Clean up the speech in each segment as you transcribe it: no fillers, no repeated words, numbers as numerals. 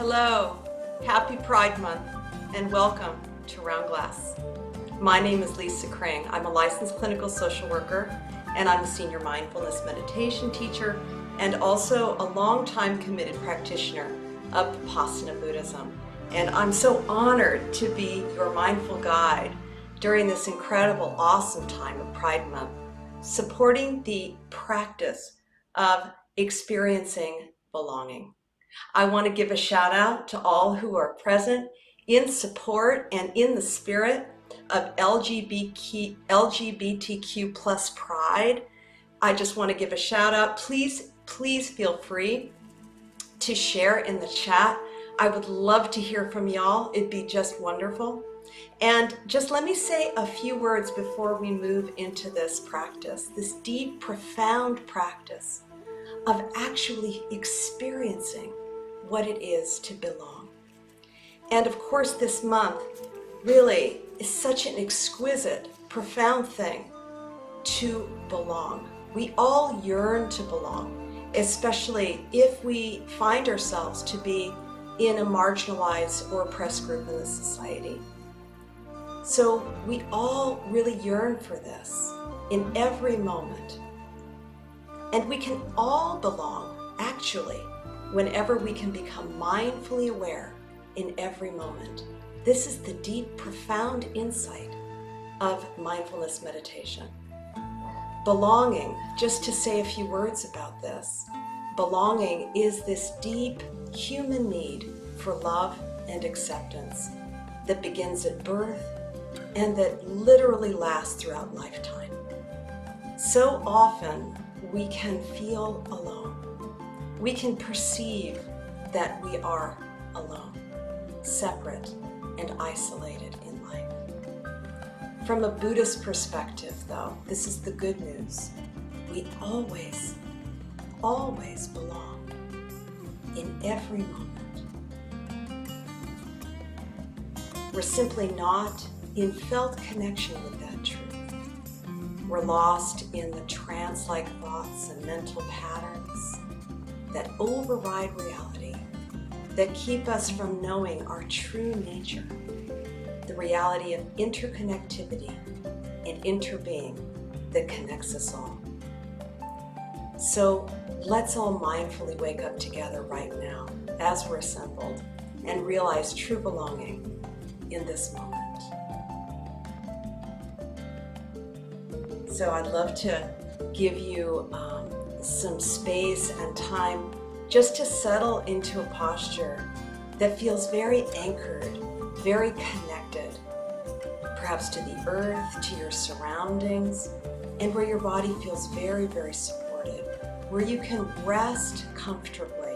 Hello, happy Pride Month, and welcome to Round Glass. My name is Lisa Kring. I'm a licensed clinical social worker, and I'm a senior mindfulness meditation teacher, and also a longtime committed practitioner of Vipassana Buddhism. And I'm so honored to be your mindful guide during this incredible, awesome time of Pride Month, supporting the practice of experiencing belonging. I want to give a shout out to all who are present in support and in the spirit of LGBTQ plus pride. I just want to give a shout out. Please feel free to share in the chat. I would love to hear from y'all. It'd be just wonderful. And just let me say a few words before we move into this practice, this deep, profound practice of actually experiencing what it is to belong. And of course, this month really is such an exquisite, profound thing to belong. We all yearn to belong, especially if we find ourselves to be in a marginalized or oppressed group in the society. So we all really yearn for this in every moment. And we can all belong, actually, whenever we can become mindfully aware in every moment. This is the deep, profound insight of mindfulness meditation. Belonging, just to say a few words about this, belonging is this deep human need for love and acceptance that begins at birth and that literally lasts throughout lifetime. So often we can feel alone. We can perceive that we are alone, separate, and isolated in life. From a Buddhist perspective, though, this is the good news. We always belong in every moment. We're simply not in felt connection with that truth. We're lost in the trance-like thoughts and mental patterns that override reality, that keep us from knowing our true nature, the reality of interconnectivity and interbeing that connects us all. So let's all mindfully wake up together right now as we're assembled and realize true belonging in this moment. So I'd love to give you some space and time just to settle into a posture that feels very anchored, very connected, perhaps to the earth, to your surroundings, and where your body feels very, very supported, where you can rest comfortably,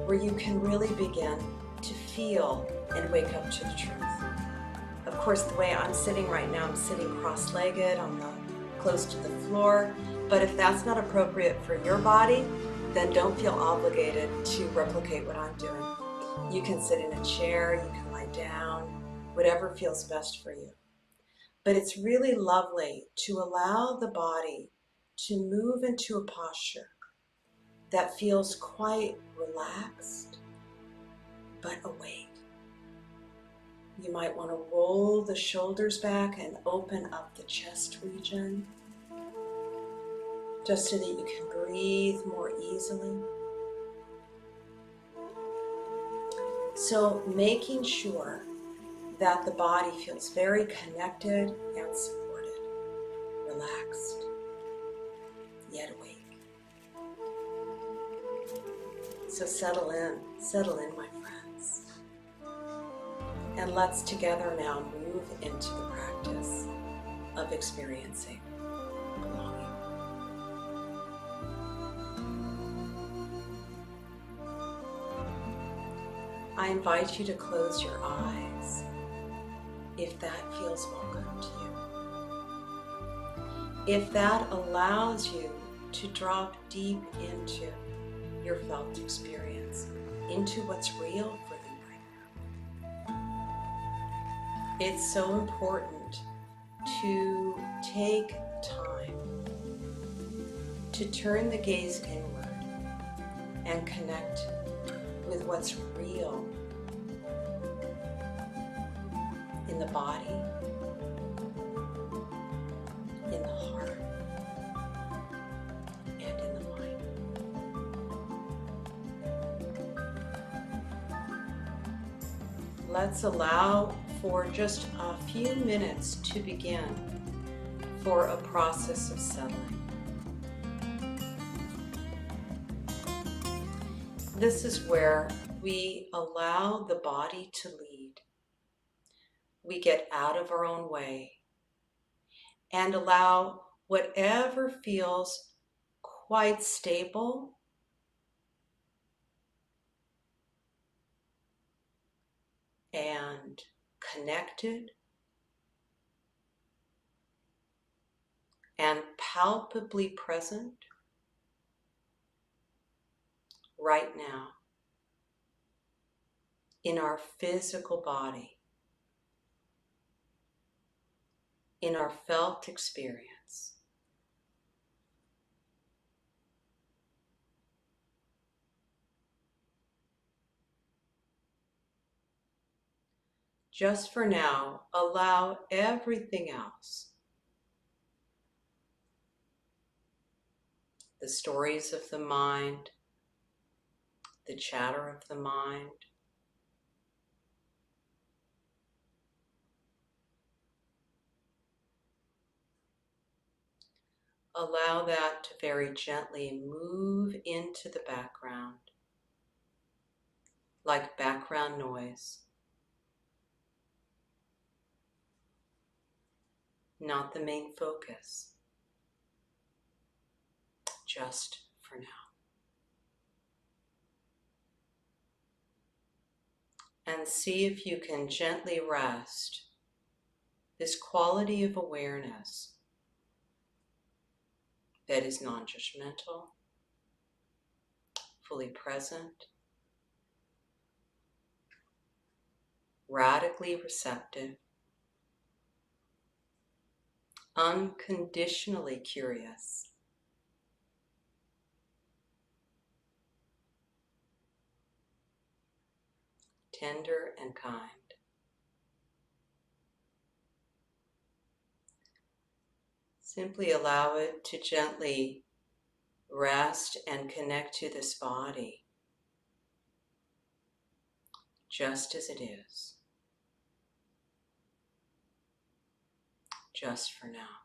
where you can really begin to feel and wake up to the truth. Of course, the way I'm sitting right now, I'm sitting cross-legged close to the floor. But if that's not appropriate for your body, then don't feel obligated to replicate what I'm doing. You can sit in a chair, you can lie down, whatever feels best for you. But it's really lovely to allow the body to move into a posture that feels quite relaxed, but awake. You might want to roll the shoulders back and open up the chest region, just so that you can breathe more easily. So making sure that the body feels very connected and supported, relaxed, yet awake. So settle in, my friends. And let's together now move into the practice of experiencing belonging. I invite you to close your eyes if that feels welcome to you. If that allows you to drop deep into your felt experience, into what's real for you right now. It's so important to take time to turn the gaze inward and connect with what's real the body, in the heart, and in the mind. Let's allow for just a few minutes to begin for a process of settling. This is where we allow the body to lead. We get out of our own way and allow whatever feels quite stable and connected and palpably present right now in our physical body, in our felt experience. Just for now, allow everything else, the stories of the mind, the chatter of the mind, allow that to very gently move into the background, like background noise, not the main focus, just for now. And see if you can gently rest this quality of awareness that is non-judgmental, fully present, radically receptive, unconditionally curious, tender and kind. Simply allow it to gently rest and connect to this body just as it is, just for now.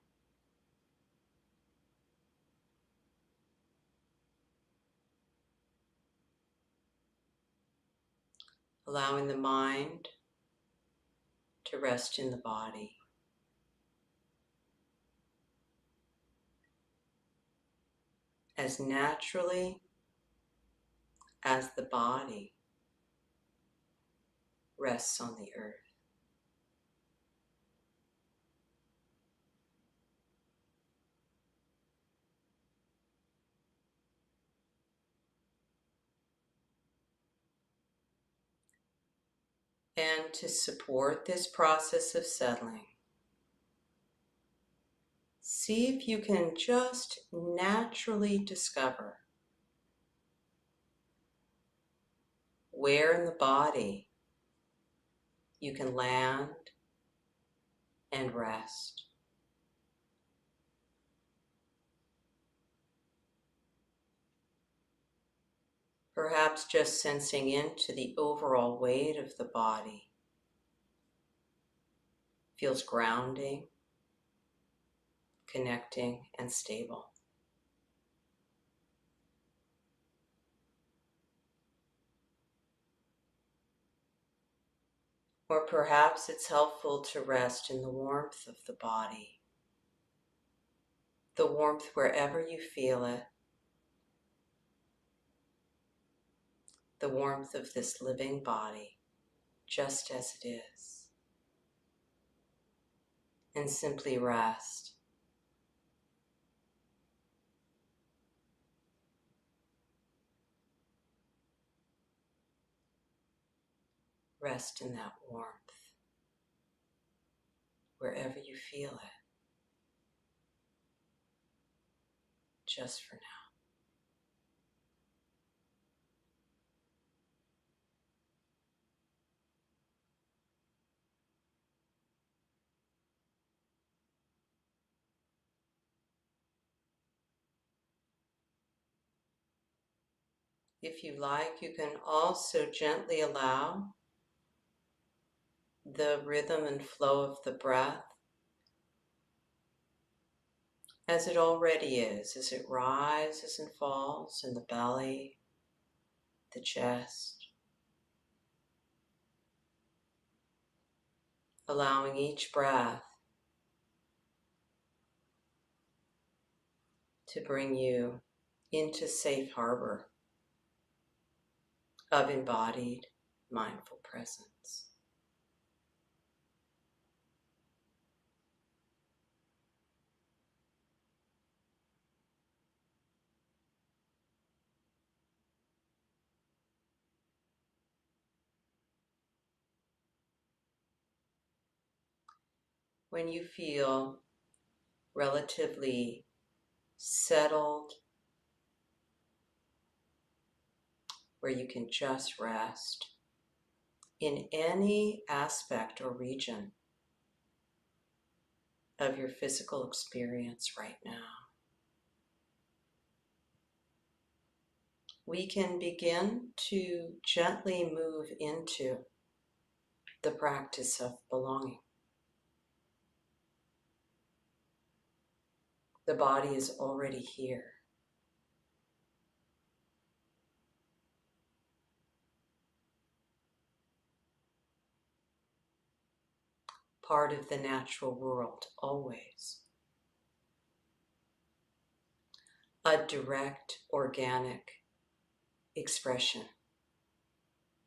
Allowing the mind to rest in the body. As naturally as the body rests on the earth. And to support this process of settling, see if you can just naturally discover where in the body you can land and rest. Perhaps just sensing into the overall weight of the body feels grounding, connecting, and stable. Or perhaps it's helpful to rest in the warmth of the body, the warmth wherever you feel it, the warmth of this living body, just as it is. And simply rest. Rest in that warmth, wherever you feel it, just for now. If you like, you can also gently allow the rhythm and flow of the breath as it already is, as it rises and falls in the belly, the chest, allowing each breath to bring you into safe harbor of embodied mindful presence. When you feel relatively settled, where you can just rest in any aspect or region of your physical experience right now, we can begin to gently move into the practice of belonging. The body is already here. Part of the natural world, always. A direct, organic expression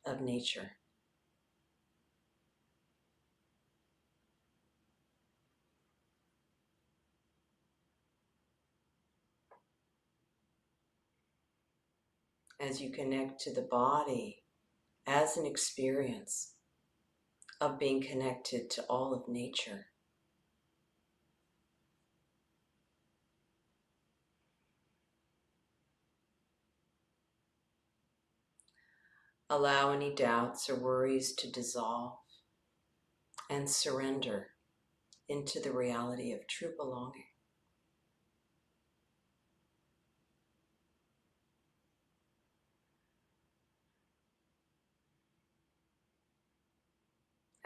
of nature. As you connect to the body as an experience of being connected to all of nature, allow any doubts or worries to dissolve and surrender into the reality of true belonging.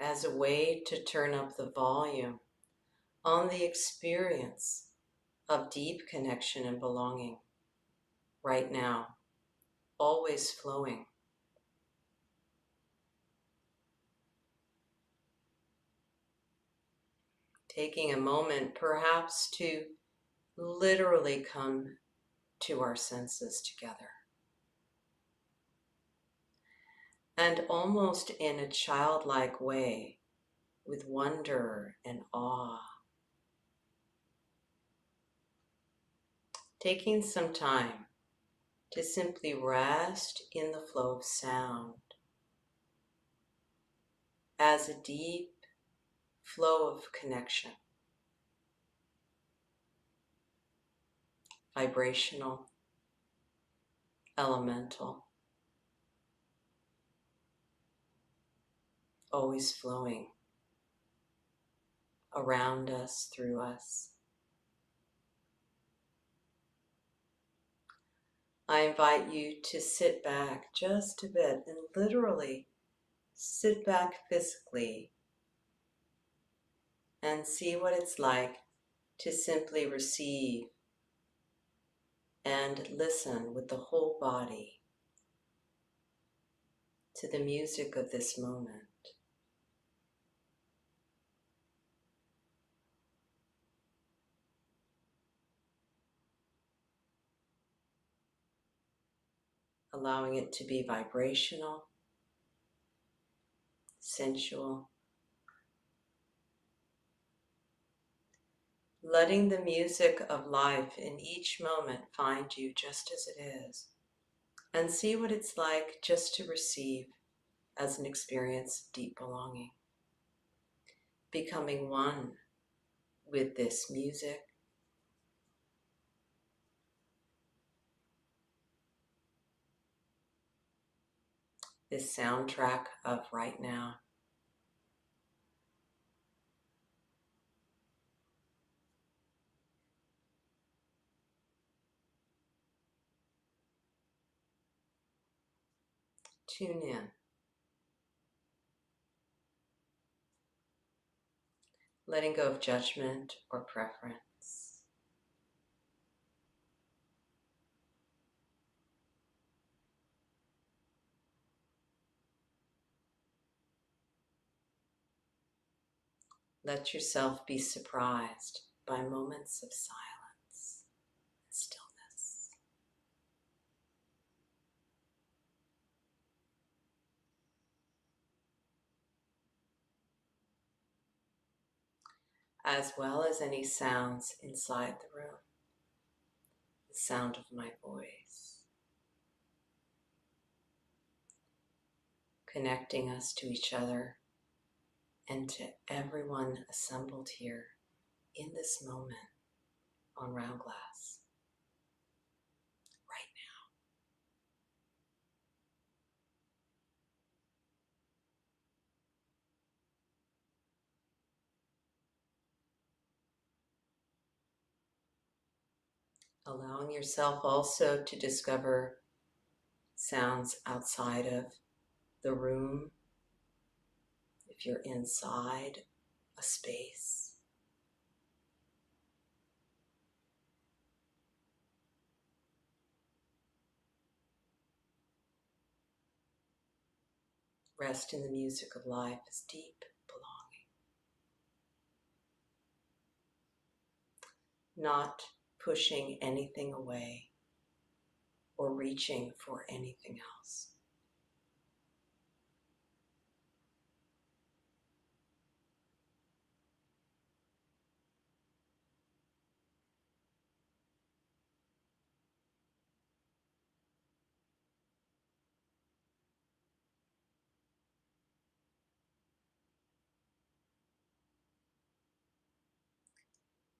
As a way to turn up the volume on the experience of deep connection and belonging right now, always flowing. Taking a moment perhaps to literally come to our senses together. And almost in a childlike way, with wonder and awe, taking some time to simply rest in the flow of sound as a deep flow of connection, vibrational, elemental, always flowing around us, through us. I invite you to sit back just a bit and literally sit back physically and see what it's like to simply receive and listen with the whole body to the music of this moment. Allowing it to be vibrational, sensual, letting the music of life in each moment find you just as it is, and see what it's like just to receive as an experience of deep belonging, becoming one with this music, this soundtrack of right now. Tune in. Letting go of judgment or preference. Let yourself be surprised by moments of silence and stillness. As well as any sounds inside the room. The sound of my voice, connecting us to each other and to everyone assembled here in this moment on Round Glass right now. Allowing yourself also to discover sounds outside of the room. If you're inside a space, rest in the music of life is deep belonging. Not pushing anything away or reaching for anything else.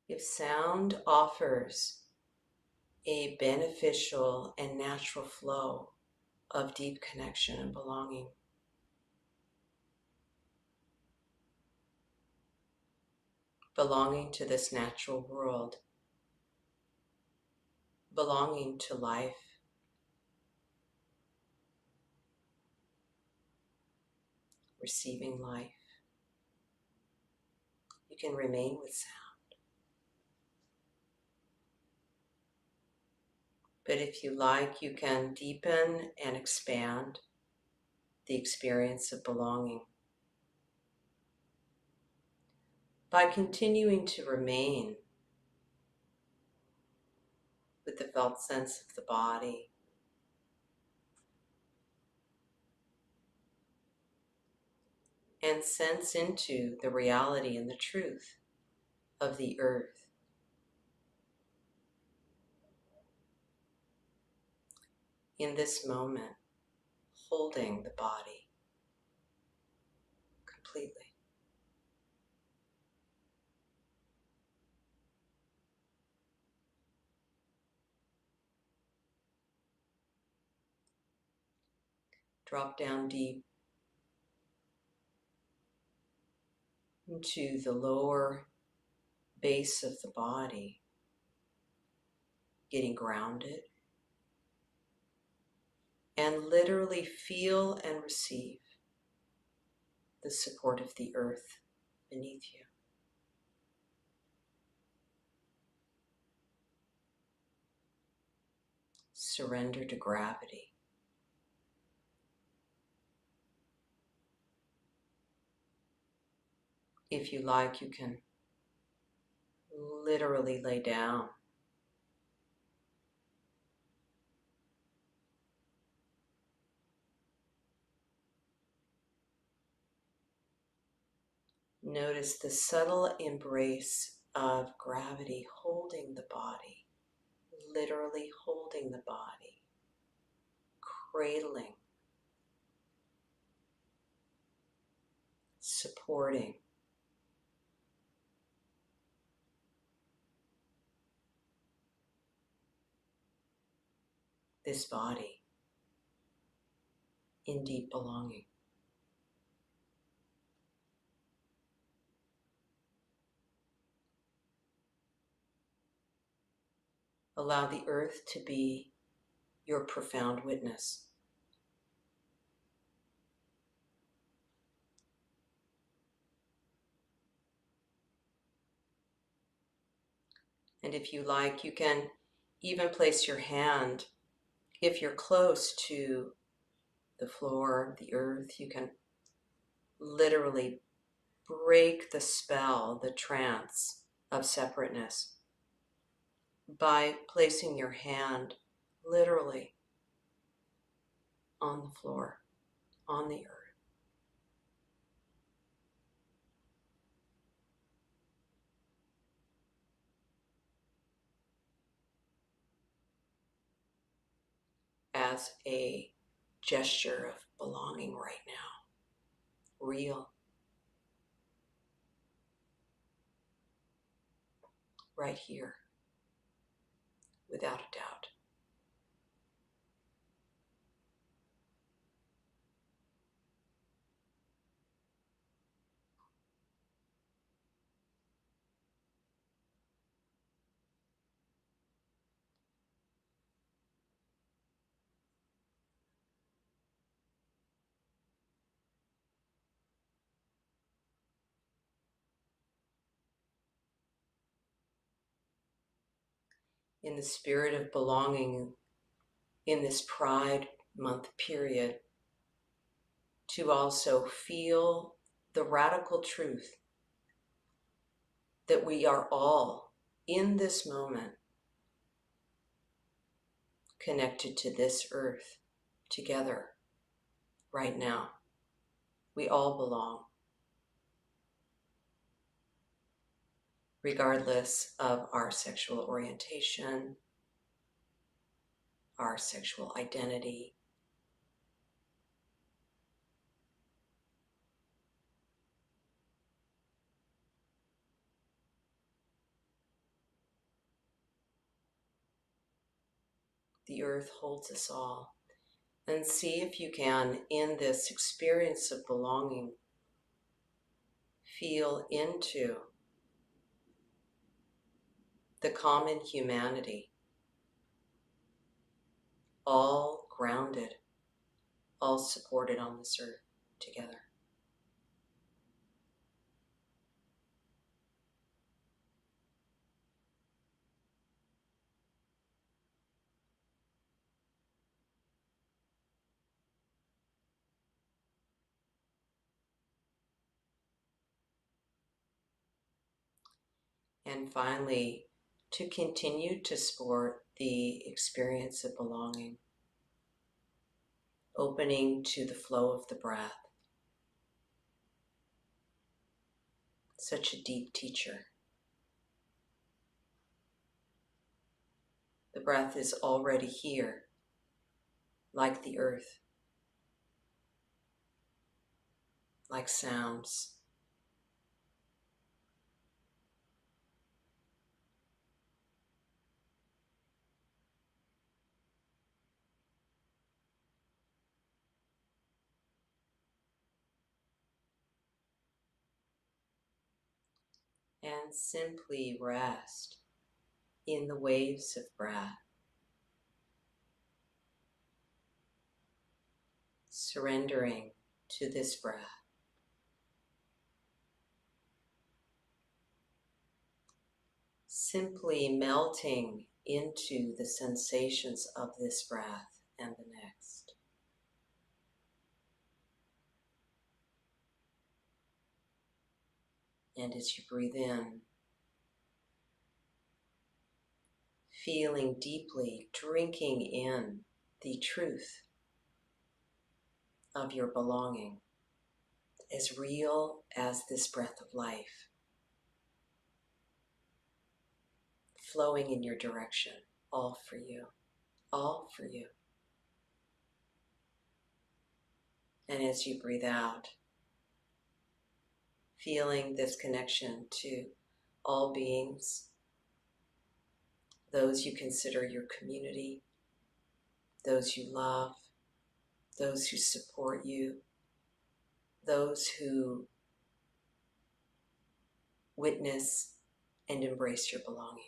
If sound offers a beneficial and natural flow of deep connection and belonging, belonging to this natural world, belonging to life, receiving life, you can remain with sound. But if you like, you can deepen and expand the experience of belonging by continuing to remain with the felt sense of the body, and sense into the reality and the truth of the earth. In this moment, holding the body completely. Drop down deep into the lower base of the body, getting grounded, and literally feel and receive the support of the earth beneath you. Surrender to gravity. If you like, you can literally lay down. Notice the subtle embrace of gravity holding the body, literally holding the body, cradling, supporting this body in deep belonging. Allow the earth to be your profound witness. And if you like, you can even place your hand, if you're close to the floor, the earth, you can literally break the spell, the trance of separateness by placing your hand literally on the floor, on the earth. As a gesture of belonging right now, real, right here, without a doubt. In the spirit of belonging in this Pride Month period, to also feel the radical truth that we are all in this moment connected to this earth together right now. We all belong, regardless of our sexual orientation, our sexual identity. The earth holds us all. And see if you can, in this experience of belonging, feel into the common humanity, all grounded, all supported on this earth together. And finally, to continue to support the experience of belonging, opening to the flow of the breath. Such a deep teacher. The breath is already here, like the earth, like sounds. And simply rest in the waves of breath, surrendering to this breath. Simply melting into the sensations of this breath and the next. And as you breathe in, feeling deeply, drinking in the truth of your belonging, as real as this breath of life, flowing in your direction, all for you, all for you. And as you breathe out, feeling this connection to all beings, those you consider your community, those you love, those who support you, those who witness and embrace your belonging.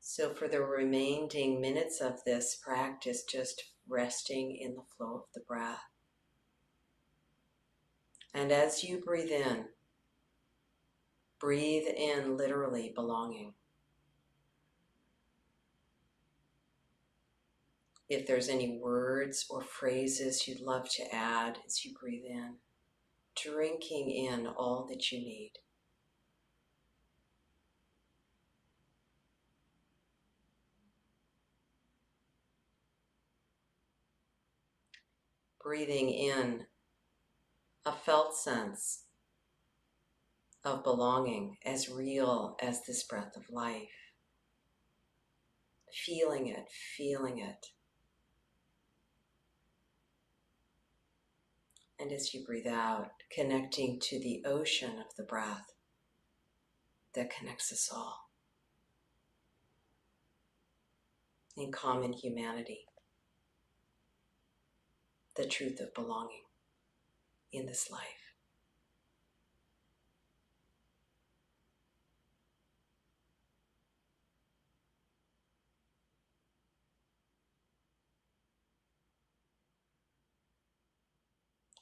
So for the remaining minutes of this practice, just resting in the flow of the breath. And as you breathe in literally belonging. If there's any words or phrases you'd love to add as you breathe in, drinking in all that you need. Breathing in a felt sense of belonging as real as this breath of life. Feeling it, feeling it. And as you breathe out, connecting to the ocean of the breath that connects us all in common humanity. The truth of belonging in this life.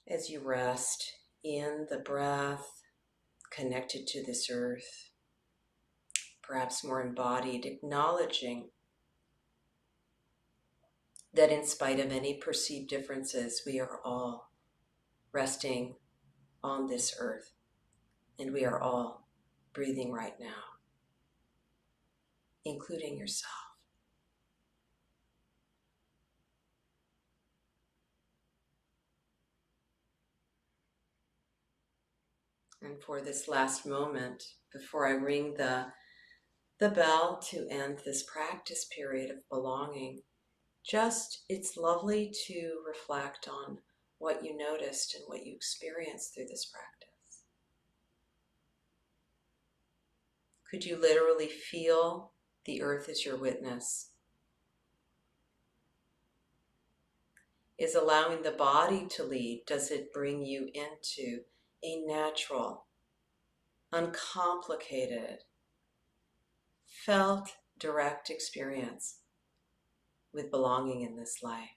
As you rest in the breath, connected to this earth, perhaps more embodied, acknowledging that in spite of any perceived differences, we are all resting on this earth, and we are all breathing right now, including yourself. And for this last moment, before I ring the bell to end this practice period of belonging, it's lovely to reflect on what you noticed and what you experienced through this practice. Could you literally feel the earth as your witness? Is allowing the body to lead, does it bring you into a natural, uncomplicated, felt direct experience with belonging in this life?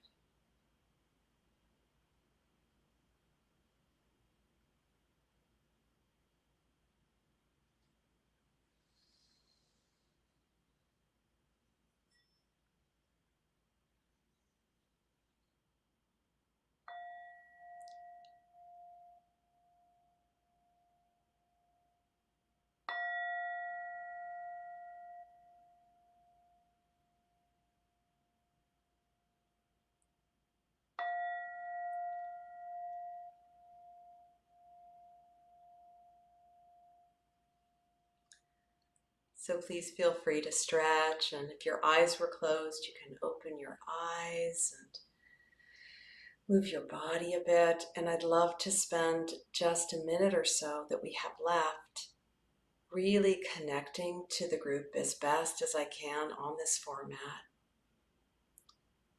So please feel free to stretch, and if your eyes were closed, you can open your eyes and move your body a bit. And I'd love to spend just a minute or so that we have left really connecting to the group as best as I can on this format.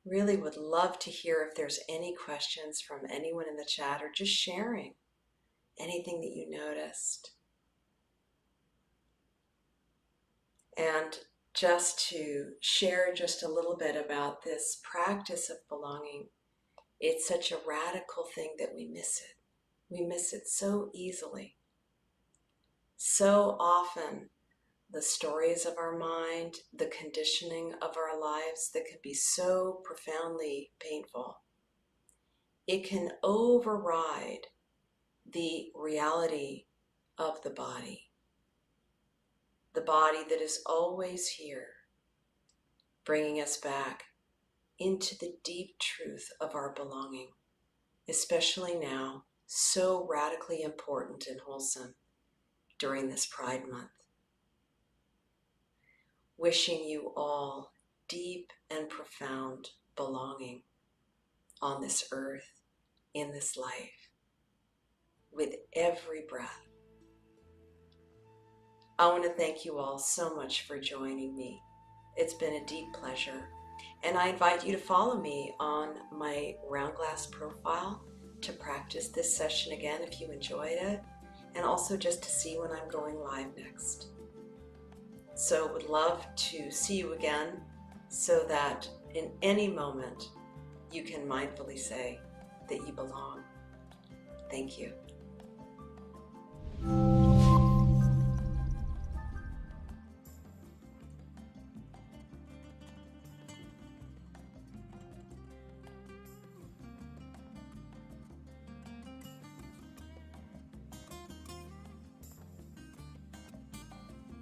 Really would love to hear if there's any questions from anyone in the chat, or just sharing anything that you noticed. And just to share just a little bit about this practice of belonging, it's such a radical thing that we miss it. We miss it so easily. So often, the stories of our mind, the conditioning of our lives that can be so profoundly painful, it can override the reality of the body that is always here, bringing us back into the deep truth of our belonging, especially now, so radically important and wholesome during this Pride Month. Wishing you all deep and profound belonging on this earth, in this life, with every breath. I want to thank you all so much for joining me. It's been a deep pleasure. And I invite you to follow me on my Round Glass profile to practice this session again if you enjoyed it, and also just to see when I'm going live next. So would love to see you again, so that in any moment you can mindfully say that you belong. Thank you.